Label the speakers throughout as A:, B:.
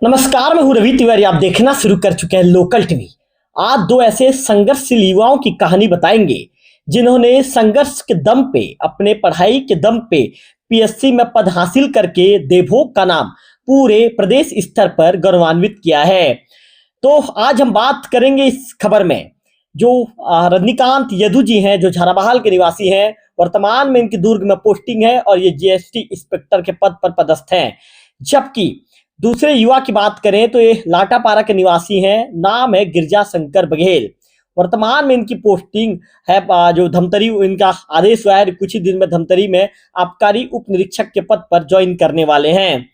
A: नमस्कार, मैं हूं रवि तिवारी। आप देखना शुरू कर चुके हैं लोकल टीवी। आज दो ऐसे संघर्षशील युवाओं की कहानी बताएंगे जिन्होंने संघर्ष के दम पे, अपने पढ़ाई के दम पे पीएससी में पद हासिल करके देवभोग का नाम पूरे प्रदेश स्तर पर गौरवान्वित किया है। तो आज हम बात करेंगे इस खबर में जो रजनीकांत यदु जी हैं, जो झाराबहाल के निवासी हैं। वर्तमान में इनकी दुर्ग में पोस्टिंग है और ये जीएसटी इंस्पेक्टर के पद पर पदस्थ हैं। जबकि दूसरे युवा की बात करें तो ये लाटापारा के निवासी हैं। नाम है गिरजा शंकर बघेल। वर्तमान में इनकी पोस्टिंग है जो धमतरी, इनका आदेश हुआ है कुछ ही दिन में धमतरी में आबकारी उप निरीक्षक के पद पर ज्वाइन करने वाले हैं।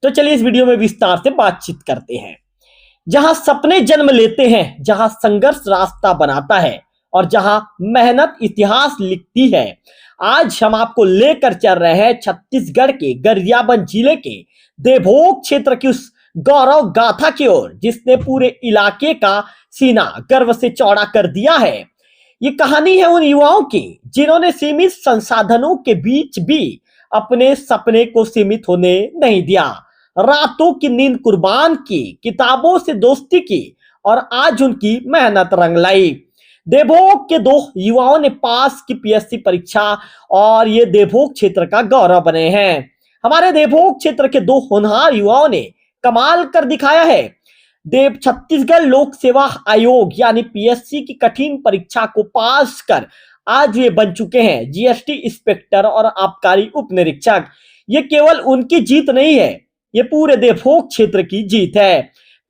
A: तो चलिए इस वीडियो में विस्तार से बातचीत करते हैं। जहां सपने जन्म लेते हैं, जहां संघर्ष रास्ता बनाता है और जहां मेहनत इतिहास लिखती है, आज हम आपको लेकर चल रहे हैं छत्तीसगढ़ के गरियाबंद जिले के देवभोग क्षेत्र की उस गौरव गाथा की ओर जिसने पूरे इलाके का सीना गर्व से चौड़ा कर दिया है। ये कहानी है उन युवाओं की जिन्होंने सीमित संसाधनों के बीच भी अपने सपने को सीमित होने नहीं दिया, रातों की नींद कुर्बान की, किताबों से दोस्ती की और आज उनकी मेहनत रंग लाई। देवभोग के दो युवाओं ने पास की पीएससी परीक्षा और ये देवभोग क्षेत्र का गौरव बने हैं। हमारे देवभोग क्षेत्र के दो होनहार युवाओं ने कमाल कर दिखाया है। देव छत्तीसगढ़ लोक सेवा आयोग यानी पीएससी की कठिन परीक्षा को पास कर आज वे बन चुके हैं जीएसटी इंस्पेक्टर और आबकारी उप निरीक्षक। ये केवल उनकी जीत नहीं है, ये पूरे देवभोग क्षेत्र की जीत है।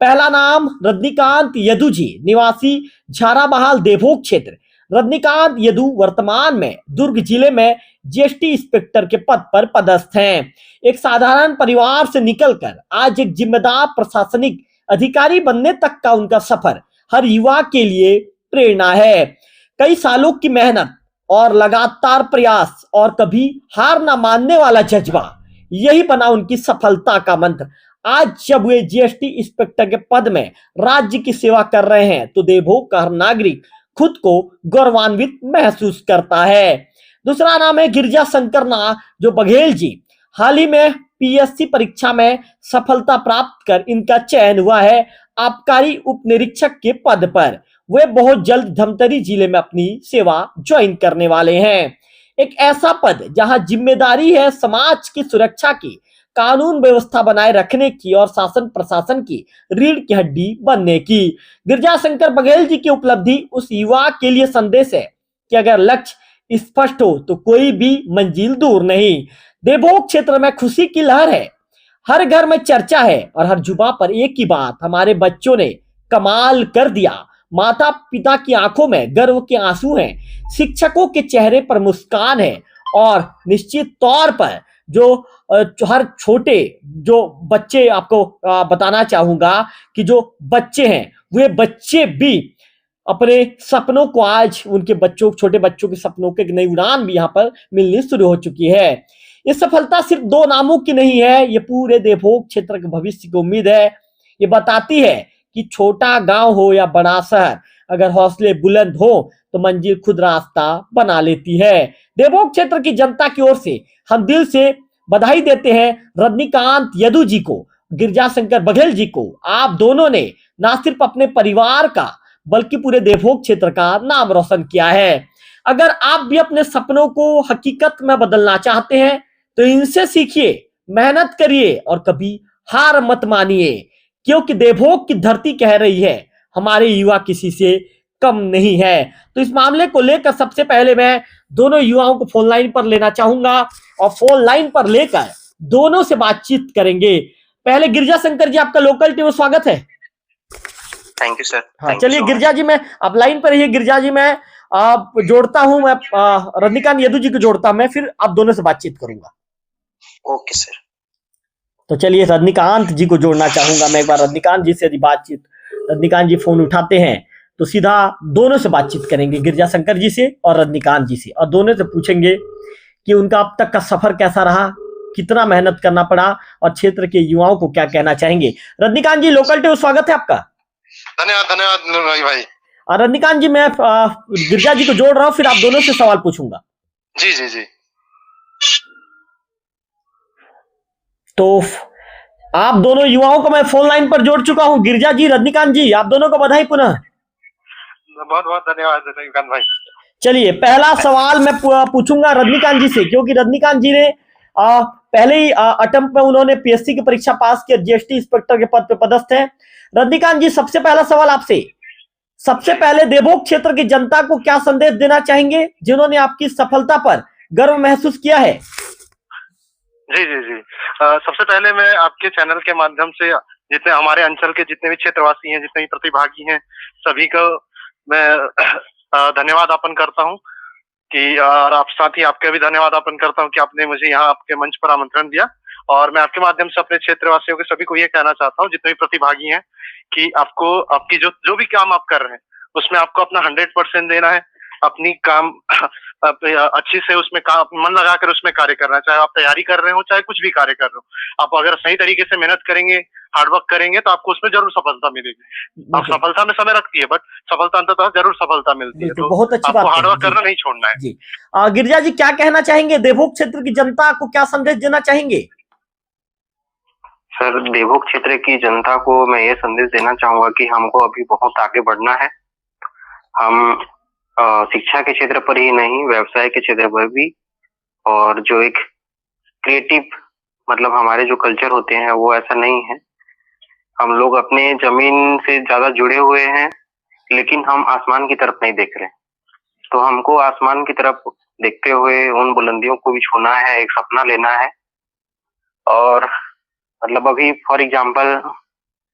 A: पहला नाम रजनीकांत यदु जी, निवासी झाराबहाल देवभोग क्षेत्र। रजनीकांत यदु वर्तमान में दुर्ग जिले में जीएसटी इंस्पेक्टर के पद पर पदस्थ हैं। एक साधारण परिवार से निकलकर आज एक जिम्मेदार प्रशासनिक अधिकारी बनने तक का उनका सफर हर युवा के लिए प्रेरणा है। कई सालों की मेहनत और लगातार प्रयास और कभी हार ना मानने वाला जज्बा, यही बना उनकी सफलता का मंत्र। आज जब वे जीएसटी इंस्पेक्टर के पद में राज्य की सेवा कर रहे हैं तो देवभोग का हर नागरिक खुद को गौरवान्वित महसूस करता है। दूसरा नाम है गिरजा शंकर जो बघेल जी। हाल ही में पीएससी परीक्षा में सफलता प्राप्त कर इनका चयन हुआ है आबकारी उप निरीक्षक के पद पर। वे बहुत जल्द धमतरी जिले में अपनी सेवा ज्वाइन करने वाले हैं। एक ऐसा पद जहां जिम्मेदारी है समाज की सुरक्षा की, कानून व्यवस्था बनाए रखने की और शासन प्रशासन की रीढ़ की हड्डी बनने की। गिरजा शंकर बघेल जी की उपलब्धि उस युवा के लिए संदेश है कि अगर लक्ष्य स्पष्ट हो तो कोई भी मंजिल दूर नहीं। देवभोग क्षेत्र में खुशी की लहर है, हर घर में चर्चा है और हर जुबान पर एक ही बात, हमारे बच्चों ने कमाल कर दिया। माता पिता की आंखों में गर्व के आंसू हैं, शिक्षकों के चेहरे पर मुस्कान है और निश्चित तौर पर जो हर छोटे जो बच्चे, आपको बताना चाहूंगा कि जो बच्चे हैं वे बच्चे भी अपने सपनों को, आज उनके बच्चों, छोटे बच्चों के सपनों के नई उड़ान भी यहाँ पर मिलनी शुरू हो चुकी है। ये सफलता सिर्फ दो नामों की नहीं है, ये पूरे देवभोग क्षेत्र के भविष्य की उम्मीद है। ये बताती है कि छोटा गांव हो या बड़ा शहर, अगर हौसले बुलंद हो तो मंजिल खुद रास्ता बना लेती है। देवभोग क्षेत्र की जनता की ओर से हम दिल से बधाई देते हैं रजनीकांत यदु जी को, गिरजा शंकर बघेल जी को। आप दोनों ने ना सिर्फ अपने परिवार का बल्कि पूरे देवभोग क्षेत्र का नाम रोशन किया है। अगर आप भी अपने सपनों को हकीकत में बदलना चाहते हैं तो इनसे सीखिए, मेहनत करिए और कभी हार मत मानिए, क्योंकि देवभोग की धरती कह रही है हमारे युवा किसी से कम नहीं है। तो इस मामले को लेकर सबसे पहले मैं दोनों युवाओं को फोन लाइन पर लेना चाहूंगा और फोन लाइन पर लेकर दोनों से बातचीत करेंगे। पहले गिरजा शंकर जी, आपका लोकल टीवी में स्वागत है।
B: Thank you sir.
A: हाँ, चलिए गिरजा जी, मैं आप लाइन पर रहिए। गिरजा जी, मैं जोड़ता हूं, मैं रजनीकांत यदु जी को जोड़ता, मैं फिर आप दोनों से बातचीत करूंगा।
B: Okay sir.
A: तो चलिए रजनीकांत जी को जोड़ना चाहूंगा मैं एक बार। रजनीकांत जी से यदि बातचीत, रजनीकांत जी फोन उठाते हैं तो सीधा दोनों से बातचीत करेंगे, गिरजा शंकर जी से और रजनीकांत जी से, और दोनों से पूछेंगे कि उनका अब तक का सफर कैसा रहा, कितना मेहनत करना पड़ा और क्षेत्र के युवाओं को क्या कहना चाहेंगे। रजनीकांत जी, लोकल टीवी स्वागत है आपका।
B: धन्यवाद धन्यवाद भाई।
A: रजनीकांत जी, मैं गिरजा जी को जोड़ रहा हूँ, फिर आप दोनों से सवाल पूछूंगा।
B: जी जी जी।
A: तो आप दोनों युवाओं को मैं फोन लाइन पर जोड़ चुका हूं। गिरिजा जी, रजनीकांत जी, आप दोनों को बधाई पुनः।
B: बहुत बहुत धन्यवाद रजनीकांत भाई।
A: चलिए, पहला सवाल मैं पूछूंगा रजनीकांत जी से, क्योंकि रजनीकांत जी ने पहले ही अटेम्प्ट में उन्होंने पीएससी की परीक्षा पास की, जीएसटी इंस्पेक्टर के पद पे पदस्थ है। रजनीकांत जी, सबसे पहला सवाल आपसे, सबसे पहले देवभोग क्षेत्र की जनता को क्या संदेश देना चाहेंगे जिन्होंने आपकी सफलता पर गर्व महसूस किया है?
B: जी जी जी, सबसे पहले मैं आपके चैनल के माध्यम से जितने हमारे अंचल के जितने भी क्षेत्रवासी हैं, जितने भी प्रतिभागी हैं, सभी को मैं धन्यवाद ज्ञापन करता हूं कि, और आप साथ ही आपका भी धन्यवाद ज्ञापन करता हूं कि आपने मुझे यहाँ आपके मंच पर आमंत्रण दिया। और मैं आपके माध्यम से अपने क्षेत्रवासियों के सभी को ये कहना चाहता हूँ, जितने भी प्रतिभागी हैं, कि आपको आपकी जो भी काम आप कर रहे हैं उसमें आपको अपना 100% देना है। अपनी काम अच्छी से उसमें मन लगाकर उसमें कार्य करना, चाहे आप तैयारी कर रहे हो चाहे कुछ भी कार्य कर रहे हो। आप अगर सही तरीके से मेहनत करेंगे, हार्डवर्क करेंगे, तो आपको उसमें जरूर सफलता मिलेगी। आप सफलता में समय रखती है, बट सफलता अंततः जरूर सफलता मिलती है। तो
A: बहुत अच्छी बात,
B: आपको हार्डवर्क करना नहीं छोड़ना है।
A: जी, गिरिजा जी, क्या कहना चाहेंगे? देवभोग क्षेत्र की जनता को क्या संदेश देना चाहेंगे?
C: सर, देवभोग क्षेत्र की जनता को मैं ये संदेश देना चाहूंगा कि हमको अभी बहुत आगे बढ़ना है। हम शिक्षा के क्षेत्र पर ही नहीं, व्यवसाय के क्षेत्र पर भी, और जो एक क्रिएटिव मतलब हमारे जो कल्चर होते हैं वो ऐसा नहीं है। हम लोग अपने जमीन से ज्यादा जुड़े हुए हैं, लेकिन हम आसमान की तरफ नहीं देख रहे। तो हमको आसमान की तरफ देखते हुए उन बुलंदियों को भी छूना है, एक सपना लेना है। और मतलब अभी फॉर एग्जाम्पल,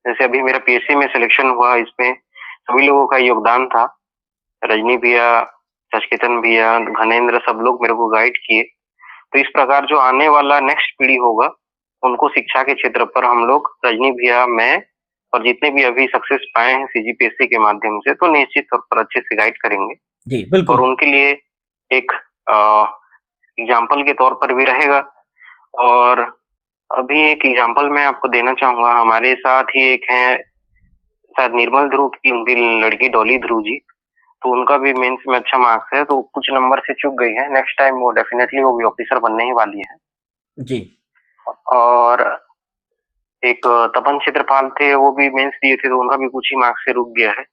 C: जैसे अभी मेरा पीएससी में सिलेक्शन हुआ, इसमें सभी लोगों का योगदान था। रजनी भैया, सचकेतन भैया, घनेन्द्र, सब लोग मेरे को गाइड किए। तो इस प्रकार जो आने वाला नेक्स्ट पीढ़ी होगा उनको शिक्षा के क्षेत्र पर हम लोग, रजनी भैया, मैं और जितने भी अभी सक्सेस पाए हैं सीजीपीएससी के माध्यम से, तो निश्चित तौर पर अच्छे से गाइड करेंगे
A: जी, बिल्कुल।
C: और उनके लिए एक एग्जाम्पल के तौर पर भी रहेगा। और अभी एक एग्जाम्पल मैं आपको देना चाहूंगा। हमारे साथ ही एक है शायद निर्मल ध्रुव की, उनकी लड़की डॉली ध्रुव जी, तो उनका भी मेंस में अच्छा मार्क्स है, तो कुछ नंबर से चूक गई है। नेक्स्ट टाइम वो डेफिनेटली वो भी ऑफिसर बनने ही वाली है
A: जी।
C: और एक तपन क्षेत्रपाल थे, वो भी मेंस दिए थे, तो उनका भी कुछ ही मार्क्स से रुक गया है।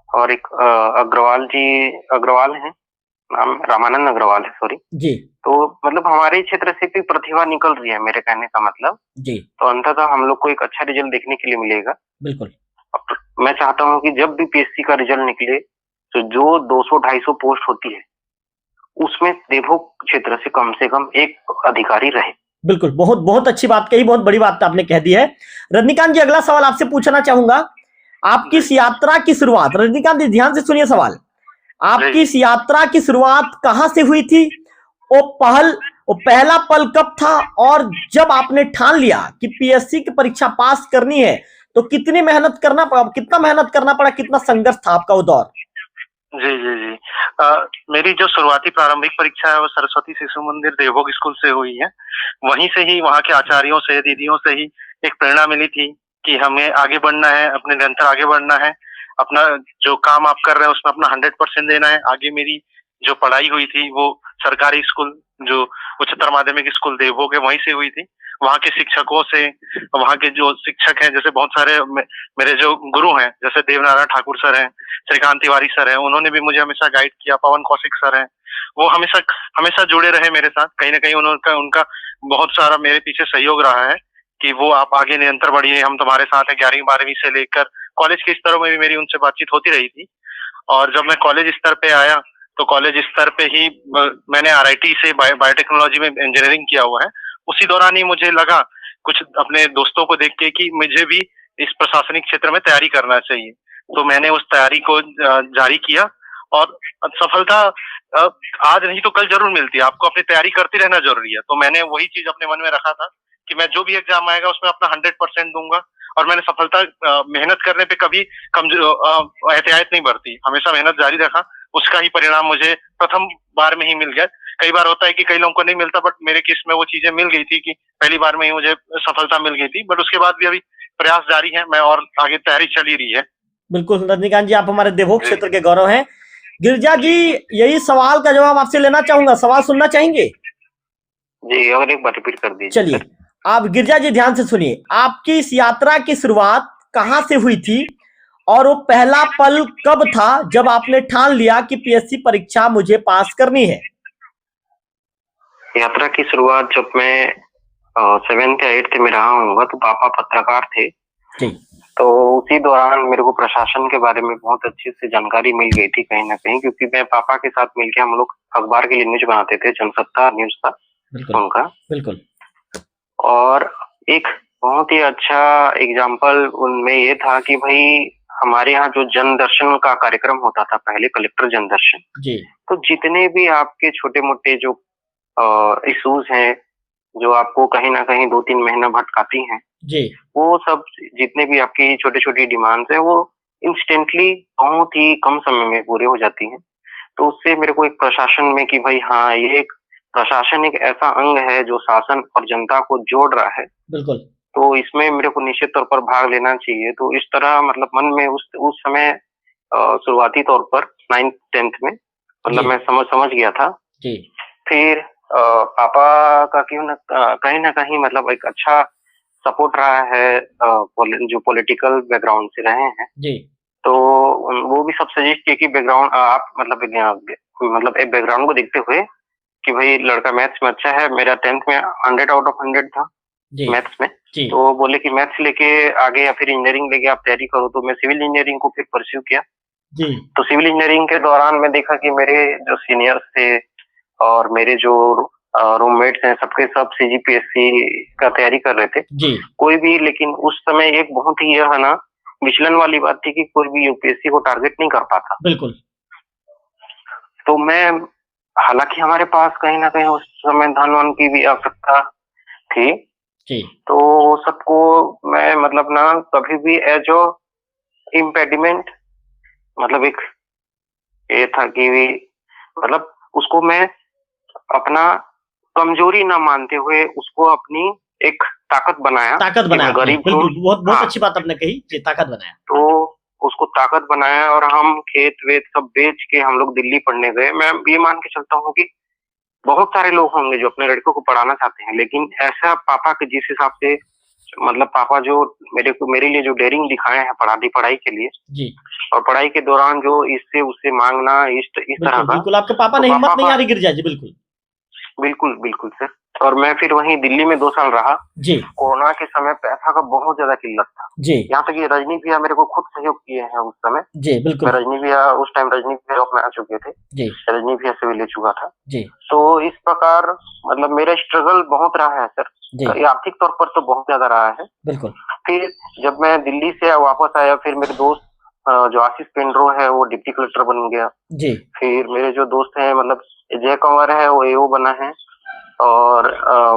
C: और एक अग्रवाल जी, अग्रवाल है नाम, रामानंद अग्रवाल है, सॉरी
A: जी।
C: तो मतलब हमारे क्षेत्र से भी प्रतिभा निकल रही है, मेरे कहने का मतलब
A: जी।
C: तो अंततः हम लोग को एक अच्छा रिजल्ट देखने के लिए मिलेगा।
A: बिल्कुल।
C: मैं चाहता हूँ कि जब भी पीएससी का रिजल्ट निकले, तो जो 200-250 पोस्ट होती है उसमें देवभोग क्षेत्र से कम एक अधिकारी रहे।
A: बिल्कुल, बहुत बहुत अच्छी बात कही, बहुत बड़ी बात आपने कह दी है। रजनीकांत जी, अगला सवाल आपसे पूछना चाहूंगा। आपकी इस यात्रा की शुरुआत, रजनीकांत जी ध्यान से सुनिए सवाल, आपकी इस यात्रा की शुरुआत कहां से हुई थी? वो पहला पल कब था? और जब आपने ठान लिया कि पीएससी की परीक्षा पास करनी है, तो कितनी मेहनत करना पड़ा, कितना मेहनत करना पड़ा, कितना संघर्ष था आपका वो दौर?
B: जी जी जी, मेरी जो शुरुआती प्रारंभिक परीक्षा है वो सरस्वती शिशु मंदिर देवभोग स्कूल से हुई है। वहीं से ही, वहाँ के आचार्यों से, दीदियों से ही एक प्रेरणा मिली थी कि हमें आगे बढ़ना है, अपने निरंतर आगे बढ़ना है, अपना जो काम आप कर रहे हैं उसमें अपना 100% देना है। आगे मेरी जो पढ़ाई हुई थी वो सरकारी स्कूल, जो उच्चतर माध्यमिक स्कूल देवभोग है, वहीं से हुई थी। वहाँ के शिक्षकों से, वहाँ के जो शिक्षक हैं, जैसे बहुत सारे मेरे जो गुरु हैं, जैसे देवनारायण ठाकुर सर हैं, श्रीकांत तिवारी सर हैं, उन्होंने भी मुझे हमेशा गाइड किया। पवन कौशिक सर हैं, वो हमेशा जुड़े रहे मेरे साथ। कहीं ना कहीं उनका बहुत सारा मेरे पीछे सहयोग रहा है कि वो आप आगे निरंतर बढ़िए, हम तुम्हारे साथ हैं। 11वीं 12वीं से लेकर कॉलेज के स्तरों में भी मेरी उनसे बातचीत होती रही थी। और जब मैं कॉलेज स्तर पे आया, तो कॉलेज स्तर पे ही मैंने आरआईटी से बायोटेक्नोलॉजी में इंजीनियरिंग किया हुआ है। उसी दौरान ही मुझे लगा, कुछ अपने दोस्तों को देख के, कि मुझे भी इस प्रशासनिक क्षेत्र में तैयारी करना चाहिए। तो मैंने उस तैयारी को जारी किया और सफलता आज नहीं तो कल जरूर मिलती है। आपको अपनी तैयारी करती रहना जरूरी है। तो मैंने वही चीज अपने मन में रखा था कि मैं जो भी एग्जाम आएगा उसमें अपना 100% दूंगा। और मैंने सफलता, मेहनत करने पे कभी एहतियात नहीं बरती, हमेशा मेहनत जारी रखा। उसका ही परिणाम मुझे प्रथम बार में ही मिल गया। कई बार होता है कि कई लोगों को नहीं मिलता, बट मेरे केस में वो चीजें मिल गई थी कि पहली बार में ही मुझे सफलता मिल गई थी। बट उसके बाद भी अभी प्रयास जारी है, मैं और आगे तैयारी चल ही रही है।
A: बिल्कुल रजनीकांत जी, आप हमारे देवभोग क्षेत्र के गौरव हैं। गिरिजा जी, यही सवाल का जवाब आपसे लेना चाहूंगा, सवाल सुनना चाहेंगे?
C: जी, और एक बार रिपीट कर दीजिए।
A: चलिए, आप गिरजा जी ध्यान से सुनिए, आपकी इस यात्रा की शुरुआत कहाँ से हुई थी और वो पहला पल कब था जब आपने ठान लिया कि पीएससी परीक्षा मुझे पास करनी है?
C: यात्रा की शुरुआत जब मैं 7th या 8th में रहा हूँगा, तो पापा पत्रकार थे।
A: जी
C: तो उसी दौरान मेरे को प्रशासन के बारे में बहुत अच्छे से जानकारी मिल गई थी कहीं न कहीं, क्योंकि मैं पापा के साथ मिलके हम लोग अखबार के लिए न्यूज़ बनाते थे, जनसत्ता न्यूज़ था
A: बिल्कुल
C: उनका।
A: बिल्कुल।
C: और एक बहुत ही अच्छा एग्जाम्पल उनमें ये था कि भाई हमारे यहाँ जो जनदर्शन का कार्यक्रम होता था पहले, कलेक्टर जनदर्शन,
A: जी
C: तो जितने भी आपके छोटे-मोटे जो इश्यूज़ हैं, जो आपको कहीं न कहीं 2-3 महीना भटकाती हैं,
A: जी
C: वो सब जितने भी आपकी छोटी-छोटी डिमांड्स हैं, वो इंस्टेंटली बहुत ही कम समय में पूरे हो जाती हैं। तो उससे मेरे को एक प्रशासन में कि भाई हाँ, ये एक प्रशासन एक ऐसा अंग है जो शासन और जनता को जोड़ रहा है,
A: बिल्कुल।
C: तो इसमें मेरे को निश्चित तौर पर भाग लेना चाहिए। तो इस तरह मतलब मन में उस समय शुरुआती तौर पर 9th-10th में मतलब
A: जी
C: मैं समझ गया था।
A: जी
C: फिर पापा का कहीं न कहीं मतलब एक अच्छा सपोर्ट रहा है, जो पॉलिटिकल बैकग्राउंड से रहे हैं।
A: जी
C: तो वो भी सब सजेस्ट किए कि बैकग्राउंड आप मतलब मतलब एक बैकग्राउंड को देखते हुए कि भाई लड़का मैथ्स में अच्छा है। मेरा 10th में 100 आउट ऑफ 100 था
A: जी
C: मैथ्स में।
A: जी
C: तो वो बोले कि मैथ्स लेके आगे या फिर इंजीनियरिंग लेके आप तैयारी करो, तो मैं सिविल इंजीनियरिंग को फिर परस्यू किया।
A: जी
C: तो सिविल इंजीनियरिंग के दौरान मैं देखा कि मेरे जो सीनियर्स थे और मेरे जो रूममेट्स हैं, सबके सब सीजीपीएससी का तैयारी कर रहे थे।
A: जी
C: कोई भी, लेकिन उस समय एक बहुत ही यह है ना विचलन वाली बात थी कि कोई भी यूपीएससी को टारगेट नहीं कर पाता।
A: बिल्कुल।
C: तो मैं, हालांकि हमारे पास कहीं ना कहीं उस समय धन की भी आवश्यकता थी,
A: जी
C: तो सबको मैं मतलब ना कभी भी एज अ इम्पेडिमेंट, मतलब एक ये था कि मतलब उसको मैं अपना कमजोरी ना मानते हुए उसको अपनी एक ताकत बनाया
A: ताकत
C: कि
A: बनाया
C: मैं
A: आपने,
C: गरीब हूँ।
A: बिल्कुल, बहुत बहुत
C: हाँ,
A: अच्छी बात आपने कही जी, ताकत बनाया।
C: तो उसको ताकत बनाया और हम खेत वेत सब बेच के हम लोग दिल्ली पढ़ने गए। मैं ये मान के चलता हूँ कि बहुत सारे लोग होंगे जो अपने लड़कों को पढ़ाना चाहते हैं, लेकिन ऐसा पापा के जिस हिसाब से मतलब पापा जो मेरे लिए जो डेयरिंग दिखाए हैं पढ़ाई के लिए,
A: जी
C: और पढ़ाई के दौरान जो इससे उससे मांगना इस तरह
A: बिल्कुल
C: का,
A: बिल्कुल, आपके पापा
C: तो
A: ने हिम्मत
C: पापा
A: नहीं
C: का
A: आ रही गिरजा जी, बिल्कुल।
C: बिल्कुल, बिल्कुल सर। और मैं फिर वहीं दिल्ली में 2 साल रहा।
A: जी
C: कोरोना के समय पैसा का बहुत ज़्यादा किल्लत था।
A: जी
C: यहाँ तक कि रजनी भैया मेरे को खुद सहयोग किए हैं उस समय।
A: जी बिल्कुल।
C: उस टाइम रजनी भैया अपना आ चुके थे।
A: जी
C: रजनी भैया से भी ले चुका था।
A: जी
C: तो इस प्रकार मतलब मेरा स्ट्रगल बहुत रहा है सर।
A: जी
C: ये आर्थिक तौर पर तो बहुत ज़्यादा रहा है।
A: बिल्कुल।
C: फिर जब मैं दिल्ली से वापस आया, फिर मेरे दोस्त जो आशीष पेंड्रो है वो डिप्टी कलेक्टर बन गया।
A: जी
C: फिर मेरे जो दोस्त हैं मतलब जय कंवर है वो एओ बना है। और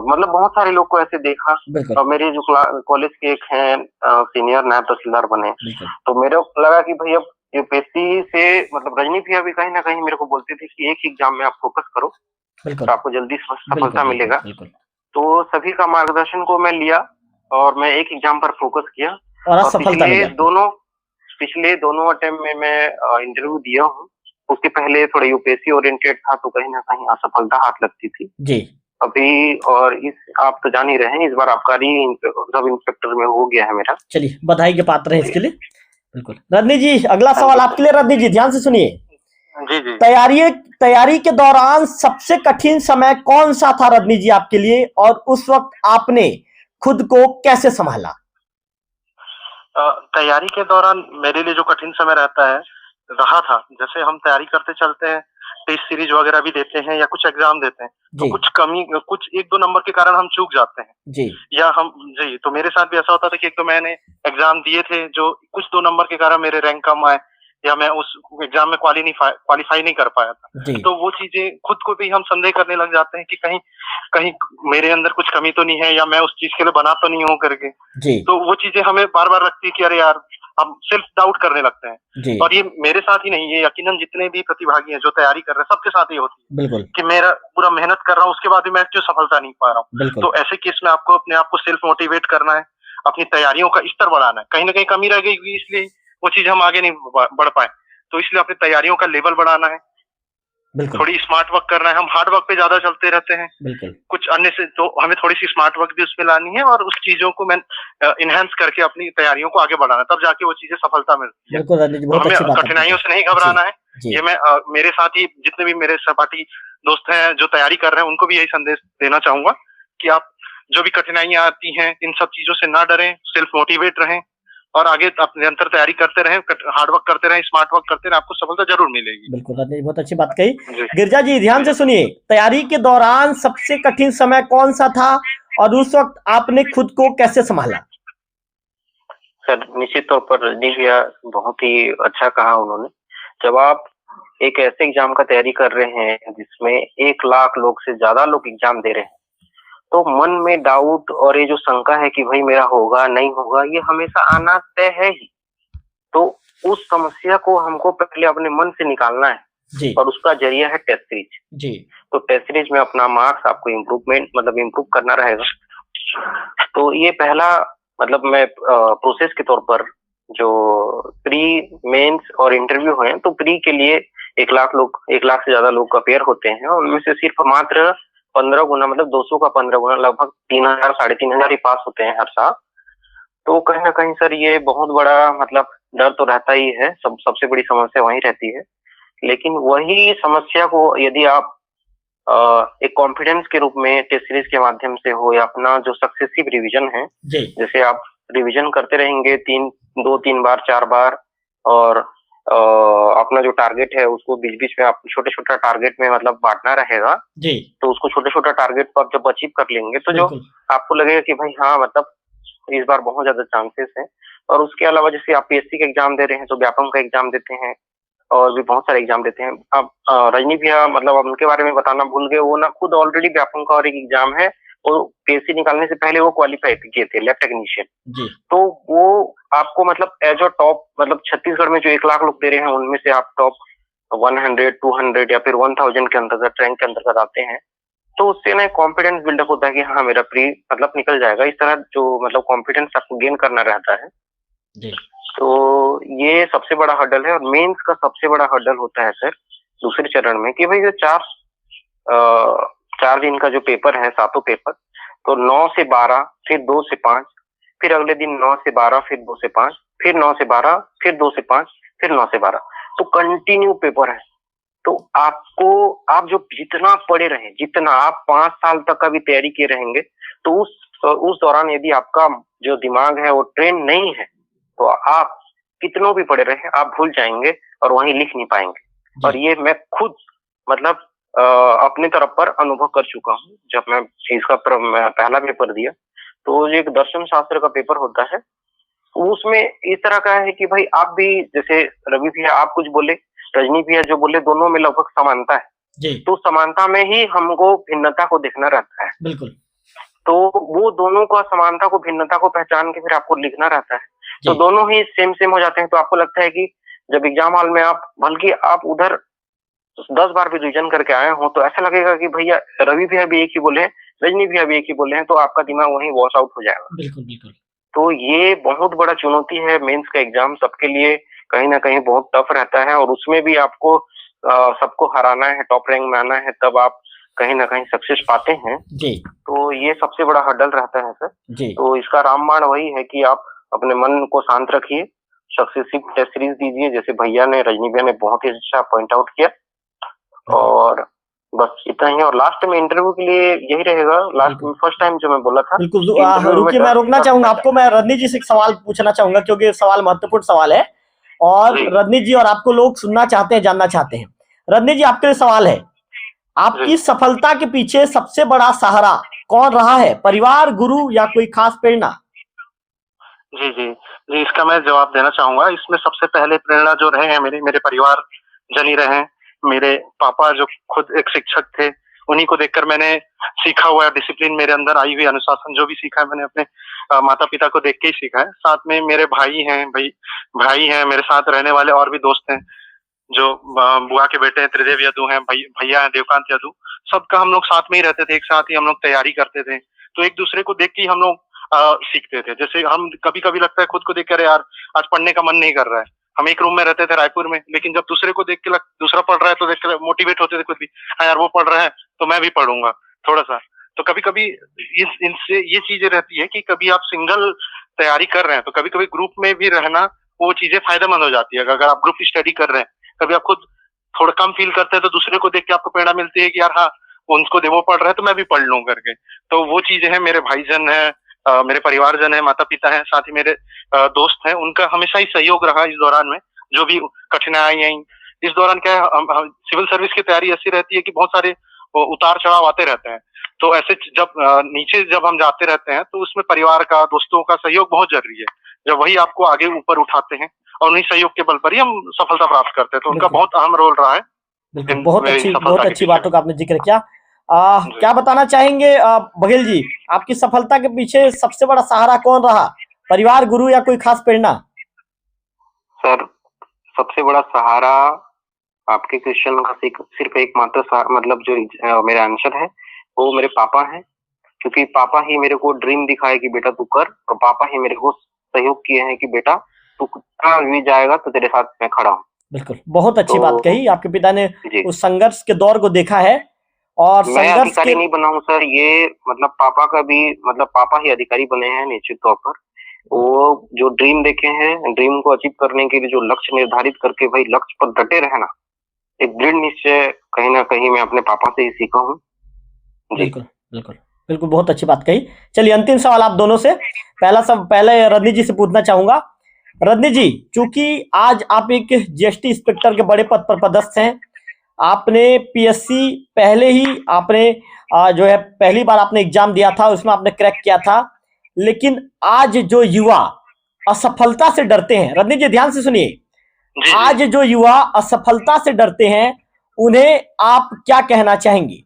C: मतलब बहुत सारे लोग को ऐसे देखा।
A: बिल्कुल
C: और मेरे जो कॉलेज के एक हैं सीनियर नायब तहसीलदार बने।
A: बिल्कुल।
C: तो मेरे को लगा कि भाई अब यूपीएससी से मतलब रजनी भैया भी कहीं ना कहीं मेरे को बोलते थे कि एक एग्जाम में आप फोकस करो
A: बिल्कुल
C: तो आपको जल्दी सफलता
A: बिल्कुल
C: मिलेगा।
A: बिल्कुल।
C: तो सभी का मार्गदर्शन को मैं लिया और मैं एक एग्जाम पर फोकस किया।
A: और आज
C: और
A: सफलता मिली आपको।
C: पिछले दोनों अटेम्प्ट में मैं इंटरव्यू दिया हूँ। उसके पहले थोड़ा यूपीएससी ओरिएंटेड था, तो कहीं ना कहीं असफलता हाथ लगती थी।
A: जी
C: अभी और आप तो जान ही रहे हैं, इस बार आबकारी सब इंस्पेक्टर में हो गया है मेरा।
A: चलिए, बधाई के पात्र हैं इसके लिए। बिल्कुल। रजनी जी, अगला सवाल आपके लिए। रजनी जी ध्यान से सुनिए।
B: जी जी।
A: तैयारी के दौरान सबसे कठिन समय कौन सा था रजनी जी आपके लिए, और उस वक्त आपने खुद को कैसे संभाला?
B: तैयारी के दौरान मेरे लिए जो कठिन समय रहा था, जैसे हम तैयारी करते चलते हैं, टेस्ट सीरीज वगैरह भी देते हैं या कुछ एग्जाम देते हैं, तो कुछ 1-2 नंबर के कारण हम चूक जाते हैं।
A: जी
B: या हम जी, तो मेरे साथ भी ऐसा होता था कि एक तो मैंने एग्जाम दिए थे जो कुछ 2 नंबर के कारण मेरे रैंक कम आए, या मैं उस एग्जाम में क्वालीफाई नहीं कर पाया था।
A: जी
B: तो वो चीजें खुद को भी हम संदेह करने लग जाते हैं कि कहीं कहीं मेरे अंदर कुछ कमी तो नहीं है, या मैं उस चीज के लिए बना तो नहीं हूँ करके।
A: जी
B: तो वो चीजें हमें बार बार लगती है कि अरे यार, हम सेल्फ डाउट करने लगते हैं।
A: जी
B: और ये मेरे साथ ही नहीं, ये यकीनन जितने भी प्रतिभागी हैं जो तैयारी कर रहे हैं सबके साथ ये होती है
A: बिल्कुल
B: कि मेरा पूरा मेहनत कर रहा हूँ, उसके बाद भी मैं क्यों सफलता नहीं पा रहा हूँ।
A: बिल्कुल।
B: तो ऐसे केस में आपको अपने आप को सेल्फ मोटिवेट करना है, अपनी तैयारियों का स्तर बढ़ाना है। कहीं ना कहीं कमी रह गई हुई, इसलिए वो चीज हम आगे नहीं बढ़ पाए, तो इसलिए अपनी तैयारियों का लेवल बढ़ाना है।
A: बिल्कुल
B: थोड़ी स्मार्ट वर्क करना है, हम हार्ड वर्क पे ज्यादा चलते रहते हैं,
A: बिल्कुल
B: कुछ अन्य से तो हमें थोड़ी सी स्मार्ट वर्क भी उसमें लानी है और उस चीजों को मैं इनहेंस करके अपनी तैयारियों को आगे बढ़ाना है, तब जाके वो चीजें सफलता मिलती है।
A: बिल्कुल रणनीति,
B: तो
A: बहुत
B: हमें
A: अच्छी बात आपने
B: कठिनाइयों
A: कही।
B: से नहीं
A: जी
B: घबराना है।
A: जी
B: ये मैं मेरे साथ ही जितने भी मेरे सहपाठी दोस्त हैं जो तैयारी कर रहे हैं उनको भी यही संदेश देना चाहूंगा कि आप जो भी कठिनाइयां आती हैं इन सब चीजों से ना डरें, सेल्फ मोटिवेट रहें और आगे आप निरंतर तैयारी करते रहें, हार्ड वर्क करते रहें, स्मार्ट वर्क करते रहें, आपको सफलता जरूर मिलेगी।
A: बिल्कुल रणनीति, बहुत अच्छी बात कही।
B: जी
A: गिरजा जी ध्यान से सुनिए, तैयारी के दौरान सबसे कठिन समय कौन सा था और उस वक्त आपने खुद को कैसे संभाला?
C: सर निश्चित तौर पर रजनी भैया बहुत ही अच्छा कहा उन्होंने। जब आप एक ऐसे एग्जाम का तैयारी कर रहे हैं जिसमें 1 लाख लोग से ज्यादा लोग एग्जाम दे रहे हैं, तो मन में डाउट और ये जो शंका है कि भाई मेरा होगा नहीं होगा, ये हमेशा आना तय है ही। तो उस समस्या को हमको पहले अपने मन से निकालना है
A: जी
C: और उसका जरिया है टेस्ट सीरीज।
A: जी
C: तो टेस्ट सीरीज में अपना मार्क्स आपको इम्प्रूव करना रहेगा। तो ये पहला मतलब मैं प्रोसेस के तौर पर जो प्री मेंस और इंटरव्यू है, तो प्री के लिए 1 लाख से ज्यादा लोग अपेयर होते हैं और उनमें से सिर्फ मात्र 15 गुना मतलब 200 का 15 गुना लगभग 3000 3,500 ही पास होते हैं हर साल। तो कहीं ना कहीं सर ये बहुत बड़ा मतलब डर तो रहता ही है, सबसे बड़ी समस्या वही रहती है। लेकिन वही समस्या को यदि आप एक कॉन्फिडेंस के रूप में टेस्ट सीरीज के माध्यम से हो या अपना जो सक्सेसिव रिवीजन है,
A: जी
C: जैसे आप रिवीजन करते रहेंगे 3 बार 4 बार और अपना जो टारगेट है उसको बीच बीच में आप छोटे छोटा टारगेट में मतलब बांटना रहेगा।
A: जी
C: तो उसको छोटे छोटा टारगेट को आप जब अचीव कर लेंगे तो जो
A: बिल्कुल
C: आपको लगेगा कि भाई हाँ मतलब इस बार बहुत ज्यादा चांसेस है। और उसके अलावा जैसे आप पीएससी का एग्जाम दे रहे हैं तो व्यापम का एग्जाम देते हैं और भी बहुत सारे एग्जाम देते हैं। अब रजनी भैया मतलब अब उनके बारे में बताना भूल गए, वो ना खुद ऑलरेडी व्यापम का और एक एग्जाम है, वो पीएससी निकालने से पहले वो क्वालिफाई किए थे लैब टेक्नीशियन।
A: जी
C: तो वो आपको मतलब एज अ टॉप मतलब छत्तीसगढ़ में जो 1 लाख लोग दे रहे हैं उनमें से आप टॉप 100, 200 या फिर 1000 के अंतर्गत रैंक के अंतर्गत आते हैं। तो उससे ना कॉन्फिडेंस बिल्डअप होता है कि हाँ मेरा प्री मतलब निकल जाएगा। इस तरह जो मतलब कॉन्फिडेंस आपको गेन करना रहता है।
A: जी
C: तो ये सबसे बड़ा हर्डल है और मेंस का सबसे बड़ा हर्डल होता है सर दूसरे चरण में कि भाई जो 4 दिन का जो पेपर है, सातों पेपर, तो 9 से 12 फिर 2 से 5 फिर अगले दिन 9 से 12 फिर 2 से 5 फिर 9 से 12 फिर 2 से 5 फिर 9 से 12, तो कंटिन्यू पेपर है। तो आपको आप जो जितना पढ़े रहे, जितना आप 5 साल तक का भी तैयारी किए रहेंगे, तो उस दौरान यदि आपका जो दिमाग है वो ट्रेन नहीं है तो आप कितनों भी पढ़े रहे आप भूल जाएंगे और वहीं लिख नहीं पाएंगे। और ये मैं खुद मतलब अपने तरफ पर अनुभव कर चुका हूँ। जब मैं इसका पहला पेपर दिया तो एक दर्शन शास्त्र का पेपर होता है, उसमें इस तरह का है कि भाई आप भी जैसे रवि भैया आप कुछ बोले, रजनी भैया जो बोले, दोनों में लगभग समानता है।
A: जी
C: तो समानता में ही हमको भिन्नता को देखना रहता है।
A: बिल्कुल
C: तो वो दोनों का समानता को भिन्नता को पहचान के फिर आपको लिखना रहता है। तो
A: जी
C: दोनों ही सेम हो जाते हैं। तो आपको लगता है कि जब एग्जाम हॉल में आप बल्कि आप उधर 10 बार भी रिवीजन करके आए हो तो ऐसा लगेगा कि भैया रवि भैया भी एक ही बोले हैं, रजनी भैया भी एक ही बोले हैं, तो आपका दिमाग वहीं वॉश आउट हो जाएगा।
A: बिल्कुल बिल्कुल
C: तो ये बहुत बड़ा चुनौती है मेंस का एग्जाम सबके लिए, कहीं ना कहीं बहुत टफ रहता है और उसमें भी आपको सबको हराना है, टॉप रैंक में आना है, तब आप कहीं ना कहीं सक्सेस पाते हैं।
A: जी
C: तो ये सबसे बड़ा हर्डल रहता है सर।
A: जी
C: तो इसका रामबाण वही है कि आप अपने मन को शांत रखिए, सक्सेसिव टेस्ट सीरीज दीजिए, जैसे भैया ने रजनी भैया ने बहुत ही अच्छा पॉइंट आउट किया। और बस इतना ही। और लास्ट में इंटरव्यू के लिए यही रहेगा, लास्ट में फर्स्ट टाइम जो मैं बोला था
A: बिल्कुल
C: कि इंटरव्यू में
A: रुकिए, मैं रोकना चाहूंगा आपको, मैं रजनी जी से एक सवाल पूछना चाहूंगा क्योंकि ये सवाल महत्वपूर्ण सवाल है और
C: जी।
A: रजनी जी और आपको लोग सुनना चाहते हैं, जानना चाहते हैं। रजनी जी आपके लिए सवाल है, आपकी
C: जी।
A: सफलता के पीछे सबसे बड़ा सहारा कौन रहा है, परिवार, गुरु या कोई खास प्रेरणा?
B: जी जी जी, इसका मैं जवाब देना चाहूंगा। इसमें सबसे पहले प्रेरणा जो रहे हैं मेरे परिवार जन ही रहे हैं। मेरे पापा जो खुद एक शिक्षक थे, उन्हीं को देखकर मैंने सीखा हुआ है डिसिप्लिन, मेरे अंदर आई हुई अनुशासन जो भी सीखा है मैंने अपने माता पिता को देख के ही सीखा है। साथ में मेरे भाई हैं मेरे साथ रहने वाले, और भी दोस्त हैं जो बुआ के बेटे हैं, त्रिदेव यदु हैं, भैया हैं देवकांत यदु। सबका हम लोग साथ में ही रहते थे, एक साथ ही हम लोग तैयारी करते थे। तो एक दूसरे को देख के ही हम लोग सीखते थे। जैसे हम कभी कभी लगता है खुद को देख कर यार आज पढ़ने का मन नहीं कर रहा है, हम एक रूम में रहते थे रायपुर में, लेकिन जब दूसरे को देख के दूसरा पढ़ रहा है तो देख के मोटिवेट होते थे खुद भी, हाँ यार वो पढ़ रहा है तो मैं भी पढ़ूंगा थोड़ा सा। तो कभी कभी इनसे ये चीजें रहती है कि कभी आप सिंगल तैयारी कर रहे हैं तो कभी कभी ग्रुप में भी रहना वो चीजें फायदेमंद हो जाती है। अगर आप ग्रुप स्टडी कर रहे हैं, कभी आप खुद थोड़ा कम फील करते हैं तो दूसरे को देख के आपको प्रेरणा मिलती है कि यार हाँ उनको वो पढ़ रहे हैं तो मैं भी पढ़ लूं करके। तो वो चीजें हैं, मेरे भाईजन है, मेरे परिवारजन है, माता पिता है, साथ ही मेरे दोस्त हैं, उनका हमेशा ही सहयोग रहा इस दौरान में। जो भी कठिनाई आई इस दौरान, क्या है सिविल सर्विस की तैयारी ऐसी रहती है कि बहुत सारे उतार चढ़ाव आते रहते हैं। तो ऐसे जब नीचे जब हम जाते रहते हैं तो उसमें परिवार का, दोस्तों का सहयोग बहुत जरूरी है। जब वही आपको आगे ऊपर उठाते हैं और उन्हीं सहयोग के बल पर ही हम सफलता प्राप्त करते हैं। तो उनका बहुत अहम रोल रहा है।
A: बिल्कुल, बहुत अच्छी बातों का आपने जिक्र किया। क्या बताना चाहेंगे बघेल जी, आपकी सफलता के पीछे सबसे बड़ा सहारा कौन रहा, परिवार, गुरु या कोई खास प्रेरणा?
C: सर, सबसे बड़ा सहारा आपके क्वेश्चन का सिर्फ एक मात्र मतलब जो मेरा आंसर है वो मेरे पापा हैं, क्योंकि पापा ही मेरे को ड्रीम दिखाए कि बेटा तू कर, और पापा ही मेरे को सहयोग किए हैं कि बेटा तू कहाँ भी जाएगा तो तेरे साथ मैं खड़ा हूँ।
A: बिल्कुल, बहुत अच्छी बात कही। आपके पिता ने उस संघर्ष के दौर को देखा है और
C: मैं अधिकारी नहीं बना हूँ सर, ये मतलब पापा का भी, मतलब पापा ही अधिकारी बने हैं निश्चित तौर पर। वो जो ड्रीम देखे हैं, ड्रीम को अचीव करने के लिए जो लक्ष्य निर्धारित करके भाई लक्ष्य पर डटे रहना, एक दृढ़ निश्चय कहीं ना कहीं मैं अपने पापा से ही सीखा हूँ।
A: बिल्कुल बिल्कुल बिल्कुल, बहुत अच्छी बात कही। चलिए अंतिम सवाल आप दोनों से, पहले रजनी जी से पूछना चाहूंगा। रजनी जी, चूंकि आज आप एक जीएसटी इंस्पेक्टर के बड़े पद पर पदस्थ हैं, आपने पीएससी पहले ही आपने जो है पहली बार आपने एग्जाम दिया था, उसमें आपने क्रैक किया था, लेकिन आज जो युवा असफलता से डरते हैं, रजनी जी ध्यान से सुनिए, आज जो युवा असफलता से डरते हैं उन्हें आप क्या कहना चाहेंगे?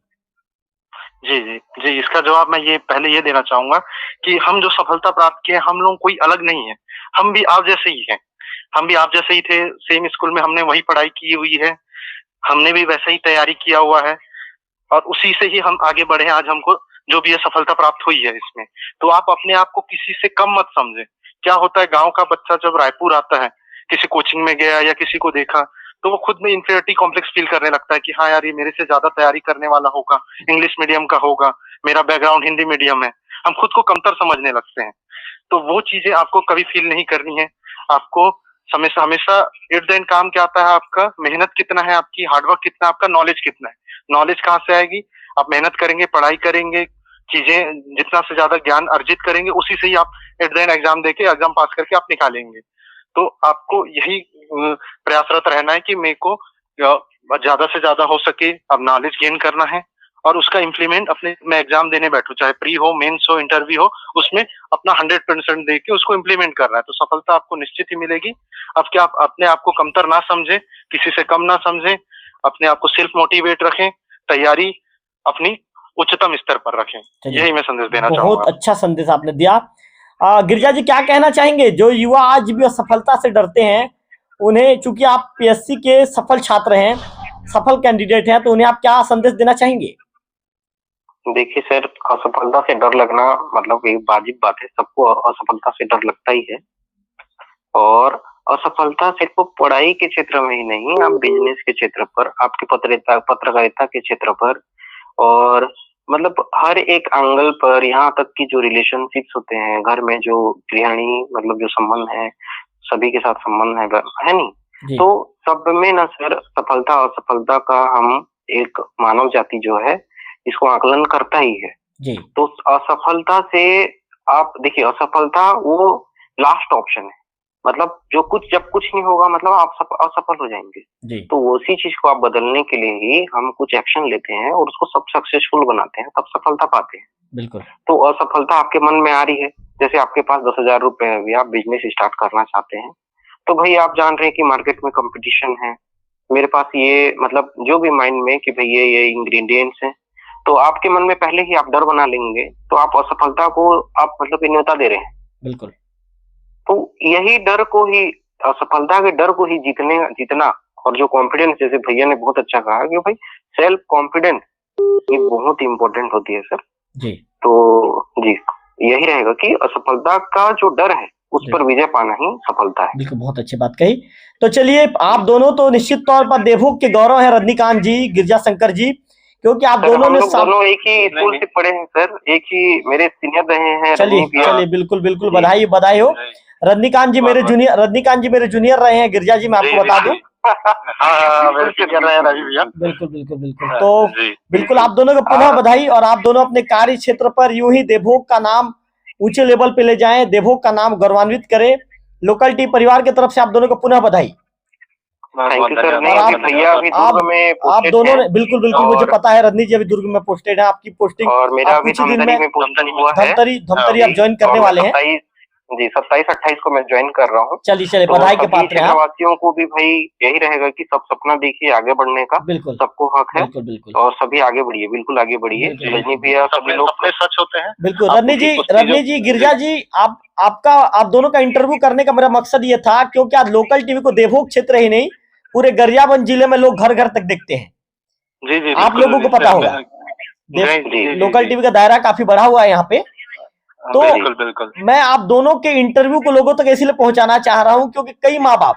B: जी जी जी, इसका जवाब मैं ये देना चाहूंगा कि हम जो सफलता प्राप्त किए हम लोग कोई अलग नहीं है, हम भी आप जैसे ही हैं, हम भी आप जैसे ही थे, सेम स्कूल में हमने वही पढ़ाई की हुई है, हमने भी वैसे ही तैयारी किया हुआ है और उसी से ही हम आगे बढ़े हैं। आज हमको जो भी ये सफलता प्राप्त हुई है इसमें, तो आप अपने आप को किसी से कम मत समझे। क्या होता है, गांव का बच्चा जब रायपुर आता है, किसी कोचिंग में गया या किसी को देखा तो वो खुद में इंफीरियरिटी कॉम्प्लेक्स फील करने लगता है कि हाँ यार ये मेरे से ज्यादा तैयारी करने वाला होगा, इंग्लिश मीडियम का होगा, मेरा बैकग्राउंड हिंदी मीडियम है, हम खुद को कमतर समझने लगते हैं। तो वो चीजें आपको कभी फील नहीं करनी है। आपको हमेशा हमेशा एट द एंड काम क्या आता है, आपका मेहनत कितना है, आपकी हार्डवर्क कितना है, आपका नॉलेज कितना है। नॉलेज कहाँ से आएगी, आप मेहनत करेंगे, पढ़ाई करेंगे, चीजें जितना से ज्यादा ज्ञान अर्जित करेंगे, उसी से ही आप एट द एंड एग्जाम देके एग्जाम पास करके आप निकालेंगे। तो आपको यही प्रयासरत रहना है कि मेरे को ज्यादा से ज्यादा हो सके अब नॉलेज गेन करना है और उसका इम्प्लीमेंट अपने मैं एग्जाम देने बैठू, चाहे प्री हो, मेंस हो, इंटरव्यू हो, उसमें अपना 100% दे के उसको इम्प्लीमेंट करना है, तो सफलता आपको निश्चित ही मिलेगी। अब क्या आप अपने आप को कमतर ना समझे, किसी से कम ना समझे, अपने आप को सेल्फ मोटिवेट रखें, तैयारी अपनी उच्चतम स्तर पर रखें, यही मैं संदेश देना चाहूंगा।
A: बहुत अच्छा संदेश आपने दिया। गिरिजा जी क्या कहना चाहेंगे, जो युवा आज भी असफलता से डरते हैं उन्हें, चूंकि आप पीएससी के सफल छात्र हैं, सफल कैंडिडेट हैं, तो उन्हें आप क्या संदेश देना चाहेंगे?
C: देखिए सर, असफलता से डर लगना मतलब एक वाजिब बात है, सबको असफलता से डर लगता ही है। और असफलता सिर्फ पढ़ाई के क्षेत्र में ही नहीं, आप बिजनेस के क्षेत्र पर, आपकी पत्रकारिता के क्षेत्र पर, और मतलब हर एक एंगल पर, यहाँ तक कि जो रिलेशनशिप्स होते हैं घर में, जो गृहिणी मतलब जो संबंध है, सभी के साथ संबंध है नहीं, तो सब में ना सर सफलता असफलता का हम एक मानव जाति जो है इसको आकलन करता ही है जी। तो असफलता से आप देखिए, असफलता वो लास्ट ऑप्शन है, मतलब जब कुछ नहीं होगा मतलब आप असफल हो जाएंगे जी। तो उसी चीज को आप बदलने के लिए ही हम कुछ एक्शन लेते हैं और उसको सब सक्सेसफुल बनाते हैं, तब सफलता पाते हैं। बिल्कुल। तो असफलता आपके मन में आ रही है, जैसे आपके पास 10,000 रुपए है, आप बिजनेस स्टार्ट करना चाहते हैं, तो भाई आप जान रहे हैं कि मार्केट में कंपटीशन है, मेरे पास ये मतलब जो भी माइंड में कि भाई ये इंग्रेडिएंट्स हैं, तो आपके मन में पहले ही आप डर बना लेंगे, तो आप असफलता को आप मतलब न्योता दे रहे हैं। बिल्कुल। तो यही डर को ही, असफलता के डर को ही जीतना, और जो कॉन्फिडेंस, जैसे भैया ने बहुत अच्छा कहा कि भाई सेल्फ कॉन्फिडेंस ये बहुत इंपॉर्टेंट होती है सर जी। तो जी यही रहेगा कि असफलता का जो डर है उस पर विजय पाना ही सफलता है।
A: बिल्कुल, बहुत अच्छी बात कही। तो चलिए, आप दोनों तो निश्चित तौर पर देवभोग के गौरव हैं, रजनीकांत जी, गिरजा शंकर जी, क्योंकि आप
C: सर
A: दोनों
C: हम
A: ने
C: लोग दोनों एक ही स्कूल से पढ़े हैं सर, एक ही मेरे सीनियर रहे हैं
A: चलिए
C: रजनी भैया।
A: चलिए, बिल्कुल बिल्कुल, बधाई बधाई हो। रजनीकांत जी मेरे जूनियर रहे हैं, गिरजा जी मैं आपको बता दूं। बिल्कुल बिल्कुल बिल्कुल। तो बिल्कुल आप दोनों को पुनः बधाई, और आप दोनों अपने कार्य क्षेत्र पर यूं ही देवभोग का नाम ऊंचे लेवल पे ले जाएं, देवभोग का नाम गौरवान्वित करें। लोकल टी परिवार की तरफ से आप दोनों को पुनः बधाई।
C: Thank you sir. भैया अभी दुर्ग में
A: आप दोनों ने बिल्कुल बिल्कुल, मुझे पता है रजनी जी अभी दुर्ग में पोस्टेड है, आपकी पोस्टिंग
C: और मेरा अभी धमतरी में पोस्टिंग हुआ है।
A: धमतरी आप ज्वाइन करने वाले हैं
C: जी, 27-28 को मैं ज्वाइन कर रहा हूँ।
A: चलिए बधाई के पात्र हैं।
C: वासियों को भी भाई यही रहेगा कि सब सपना देखिए आगे बढ़ने का,
A: बिल्कुल
C: सबको हक है,
A: बिल्कुल,
C: और सभी आगे बढ़िए, बिल्कुल आगे बढ़िए। रजनी भैया सभी लोग
B: अपने सच होते हैं।
A: बिल्कुल रजनी जी, गिरजा जी, आप दोनों का इंटरव्यू करने का मेरा मकसद ये था, क्योंकि आज लोकल टीवी को देवभोग क्षेत्र ही नहीं, पूरे गरियाबंद जिले में लोग घर घर तक देखते हैं।
B: जी,
A: आप लोगों को पता होगा लोकल टीवी का दायरा काफी बढ़ा हुआ है यहाँ पे। तो
B: बिल्कुल
A: मैं आप दोनों के इंटरव्यू को लोगों तक इसलिए पहुंचाना चाह रहा हूं, क्योंकि कई माँ बाप,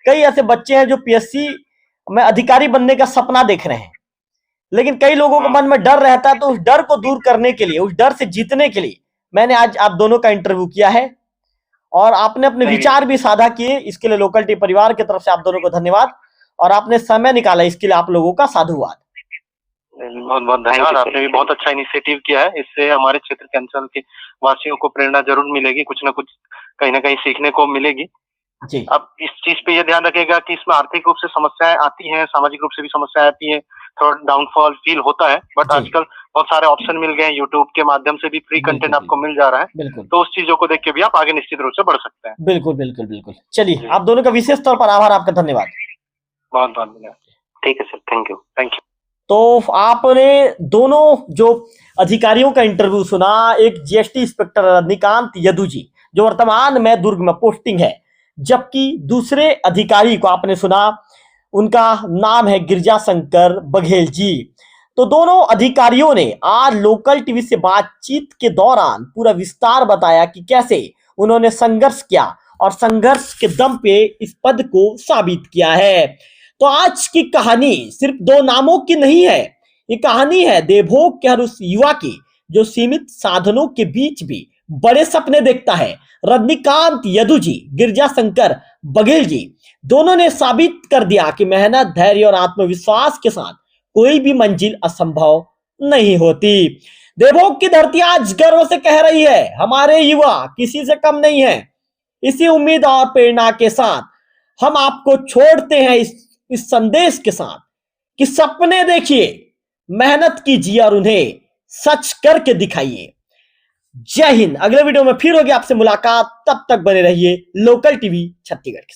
A: कई ऐसे बच्चे हैं जो पीएससी में अधिकारी बनने का सपना देख रहे हैं, लेकिन कई लोगों के मन में डर रहता है। तो उस डर को दूर करने के लिए, उस डर से जीतने के लिए मैंने आज आप दोनों का इंटरव्यू किया है, और आपने अपने विचार भी साझा किए। इसके लिए लोकल टी परिवार की तरफ से आप दोनों को धन्यवाद, और आपने समय निकाला, इसके लिए आप लोगों का साधुवाद।
B: बहुत बहुत धन्यवाद। आपने भी बहुत अच्छा इनिशिएटिव किया है। इससे हमारे क्षेत्र के अंचल के वासियों को प्रेरणा जरूर मिलेगी, कुछ ना कुछ कहीं ना कहीं सीखने को मिलेगी
A: जी।
B: अब इस चीज पे ये ध्यान रखेगा कि इसमें आर्थिक रूप से समस्याएं आती हैं, सामाजिक रूप से भी समस्याएं आती हैं, थोड़ा डाउनफॉल फील होता है, बट आजकल बहुत सारे ऑप्शन मिल गए हैं, यूट्यूब के माध्यम से भी फ्री कंटेंट आपको मिल जा रहा है, तो उस चीजों को देख के भी आप आगे निश्चित रूप से बढ़ सकते हैं।
A: बिल्कुल बिल्कुल बिल्कुल। चलिए, आप दोनों का विशेष तौर पर आभार, आपका धन्यवाद।
B: बहुत बहुत धन्यवाद।
C: ठीक है सर, थैंक यू।
A: तो आपने दोनों जो अधिकारियों का इंटरव्यू सुना, एक जीएसटी इंस्पेक्टर रजनीकांत यदू जी, जो वर्तमान में दुर्ग में पोस्टिंग है, जबकि दूसरे अधिकारी को आपने सुना, उनका नाम है गिरजा शंकर बघेल जी। तो दोनों अधिकारियों ने आज लोकल टीवी से बातचीत के दौरान पूरा विस्तार बताया कि कैसे उन्होंने संघर्ष किया और संघर्ष के दम पे इस पद को साबित किया है। तो आज की कहानी सिर्फ दो नामों की नहीं है, ये कहानी है देवभोग के हर उस युवा की जो सीमित साधनों के बीच भी बड़े सपने देखता है। रजनीकांत यदू जी, गिरजा शंकर बघेल जी, दोनों ने साबित कर दिया कि मेहनत, धैर्य और आत्मविश्वास के साथ कोई भी मंजिल असंभव नहीं होती। देवभोग की धरती आज गर्व से कह रही है, हमारे युवा किसी से कम नहीं है। इसी उम्मीद और प्रेरणा के साथ हम आपको छोड़ते हैं इस संदेश के साथ कि सपने देखिए, मेहनत कीजिए और उन्हें सच करके दिखाइए। जय हिंद। अगले वीडियो में फिर होगी आपसे मुलाकात, तब तक बने रहिए लोकल टीवी छत्तीसगढ़ के साथ।